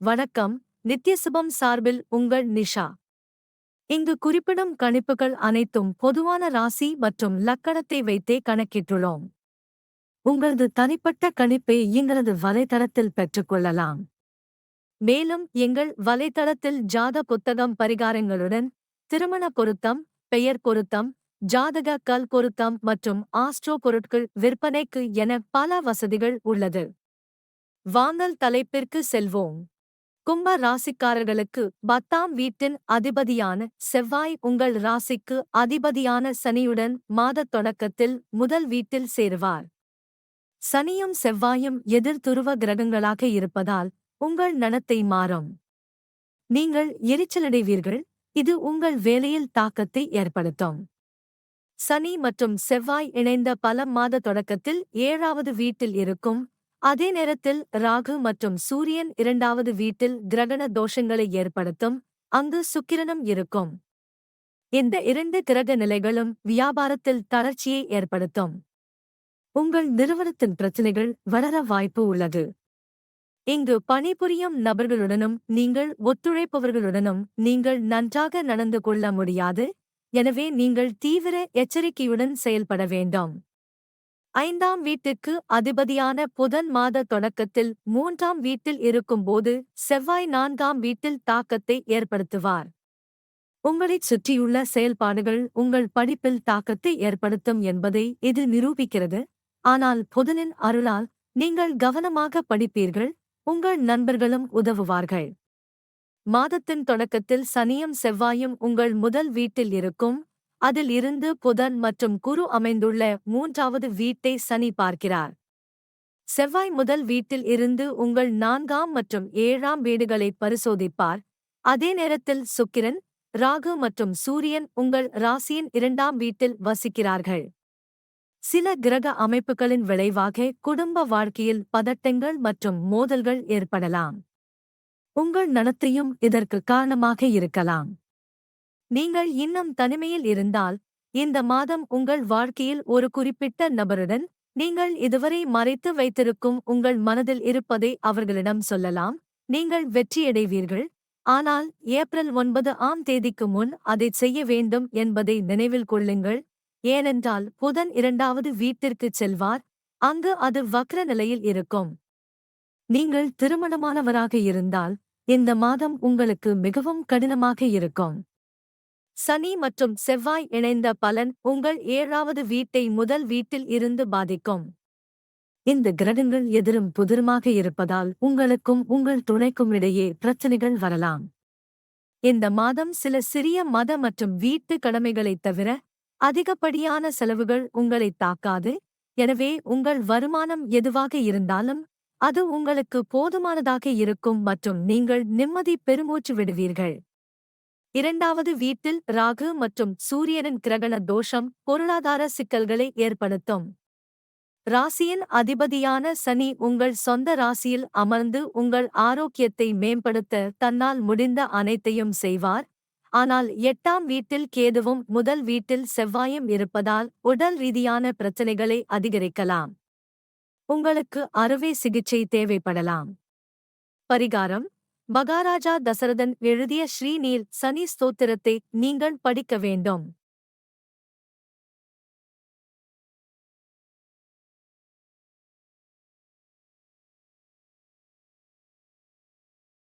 வணக்கம். நித்யசுபம் சார்பில் உங்கள் நிஷா. இங்கு குறிப்பிடும் கணிப்புகள் அனைத்தும் பொதுவான ராசி மற்றும் லக்கணத்தை வைத்தே கணக்கிட்டுள்ளோம். உங்களது தனிப்பட்ட கணிப்பை எங்களது வலைத்தளத்தில் பெற்றுக்கொள்ளலாம். மேலும் எங்கள் வலைத்தளத்தில் ஜாத புத்தகம் பரிகாரங்களுடன் திருமண பொருத்தம், பெயர் பொருத்தம், ஜாதக கல் பொருத்தம் மற்றும் ஆஸ்ட்ரோ பொருட்கள் விற்பனைக்கு என பல வசதிகள் உள்ளது. வாங்கல் தலைப்பிற்கு செல்வோம். கும்ப ராசிக்காரர்களுக்கு 10ஆம் வீட்டின் அதிபதியான செவ்வாய் உங்கள் ராசிக்கு அதிபதியான சனியுடன் மாதத் தொடக்கத்தில் முதல் வீட்டில் சேருவார். சனியும் செவ்வாயும் எதிர் துருவ கிரகங்களாக இருப்பதால் உங்கள் நடத்தை மாறும். நீங்கள் எரிச்சலடைவீர்கள். இது உங்கள் வேலையில் தாக்கத்தை ஏற்படுத்தும். சனி மற்றும் செவ்வாய் இணைந்த பல மாத தொடக்கத்தில் 7வது வீட்டில் இருக்கும். அதே நேரத்தில் ராகு மற்றும் சூரியன் 2வது வீட்டில் கிரகண தோஷங்களை ஏற்படுத்தும். அங்கு சுக்கிரனும் இருக்கும். இந்த 2 கிரக நிலைகளும் வியாபாரத்தில் தளர்ச்சியை ஏற்படுத்தும். உங்கள் நிறுவனத்தின் பிரச்சினைகள் வளர வாய்ப்பு உள்ளது. இங்கு பணிபுரியும் நபர்களுடனும் நீங்கள் ஒத்துழைப்பவர்களுடனும் நீங்கள் நன்றாக நடந்து கொள்ள முடியாது. எனவே நீங்கள் தீவிர எச்சரிக்கையுடன் செயல்பட வேண்டும். 5ஆம் வீட்டுக்கு அதிபதியான புதன் மாத தொடக்கத்தில் 3ஆம் வீட்டில் இருக்கும்போது செவ்வாய் 4ஆம் வீட்டில் தாக்கத்தை ஏற்படுத்துவார். உங்களைச் சுற்றியுள்ள செயல்பாடுகள் உங்கள் படிப்பில் தாக்கத்தை ஏற்படுத்தும் என்பதை இது நிரூபிக்கிறது. ஆனால் புதனின் அருளால் நீங்கள் கவனமாக படிப்பீர்கள். உங்கள் நண்பர்களும் உதவுவார்கள். மாதத்தின் தொடக்கத்தில் சனியும் செவ்வாயும் உங்கள் முதல் வீட்டில் இருக்கும். அதில் இருந்து புதன் மற்றும் குரு அமைந்துள்ள 3வது வீட்டை சனி பார்க்கிறார். செவ்வாய் முதல் வீட்டில் இருந்து உங்கள் 4ஆம் மற்றும் 7ஆம் வீடுகளை பரிசோதிப்பார். அதே நேரத்தில் சுக்கிரன், ராகு மற்றும் சூரியன் உங்கள் ராசியின் 2ஆம் வீட்டில் வசிக்கிறார்கள். சில கிரக அமைப்புகளின் விளைவாக குடும்ப வாழ்க்கையில் பதட்டங்கள் மற்றும் மோதல்கள் ஏற்படலாம். உங்கள் நடத்தையும் இதற்கு காரணமாக இருக்கலாம். நீங்கள் இன்னும் தனிமையில் இருந்தால் இந்த மாதம் உங்கள் வாழ்க்கையில் ஒரு குறிப்பிட்ட நபருடன் நீங்கள் இதுவரை மறைத்து வைத்திருக்கும் உங்கள் மனதில் இருப்பதை அவர்களிடம் சொல்லலாம். நீங்கள் வெற்றியடைவீர்கள். ஆனால் ஏப்ரல் 9ஆம் தேதிக்கு முன் அதைச் செய்ய வேண்டும் என்பதை நினைவில் கொள்ளுங்கள். ஏனென்றால் புதன் 2வது வீட்டிற்குச் செல்வார். அங்கு அது வக்ர நிலையில் இருக்கும். நீங்கள் திருமணமானவராக இருந்தால் இந்த மாதம் உங்களுக்கு மிகவும் கடினமாக இருக்கும். சனி மற்றும் செவ்வாய் இணைந்த பலன் உங்கள் 7வது வீட்டை முதல் வீட்டில் இருந்து பாதிக்கும். இந்த கிரகங்கள் எதிரும் புதிருமாக இருப்பதால் உங்களுக்கும் உங்கள் துணைக்கும் இடையே பிரச்சனைகள் வரலாம். இந்த மாதம் சில சிறிய மத மற்றும் வீட்டு கடமைகளைத் தவிர அதிகப்படியான செலவுகள் உங்களைத் தாக்காது. எனவே உங்கள் வருமானம் எதுவாக இருந்தாலும் அது உங்களுக்கு போதுமானதாக இருக்கும் மற்றும் நீங்கள் நிம்மதி பெருமூச்சு விடுவீர்கள். 2வது வீட்டில் ராகு மற்றும் சூரியனின் கிரகண தோஷம் பொருளாதார சிக்கல்களை ஏற்படுத்தும். ராசியின் அதிபதியான சனி உங்கள் சொந்த ராசியில் அமர்ந்து உங்கள் ஆரோக்கியத்தை மேம்படுத்த தன்னால் முடிந்த அனைத்தையும் செய்வார். ஆனால் 8ஆம் வீட்டில் கேதுவும் முதல் வீட்டில் செவ்வாயும் இருப்பதால் உடல் ரீதியான பிரச்சனைகளை அதிகரிக்கலாம். உங்களுக்கு அறுவை சிகிச்சை தேவைப்படலாம். பரிகாரம்: மகாராஜா தசரதன் எழுதிய ஸ்ரீநீல் சனி ஸ்தோத்திரத்தை நீங்கள் படிக்க வேண்டும்.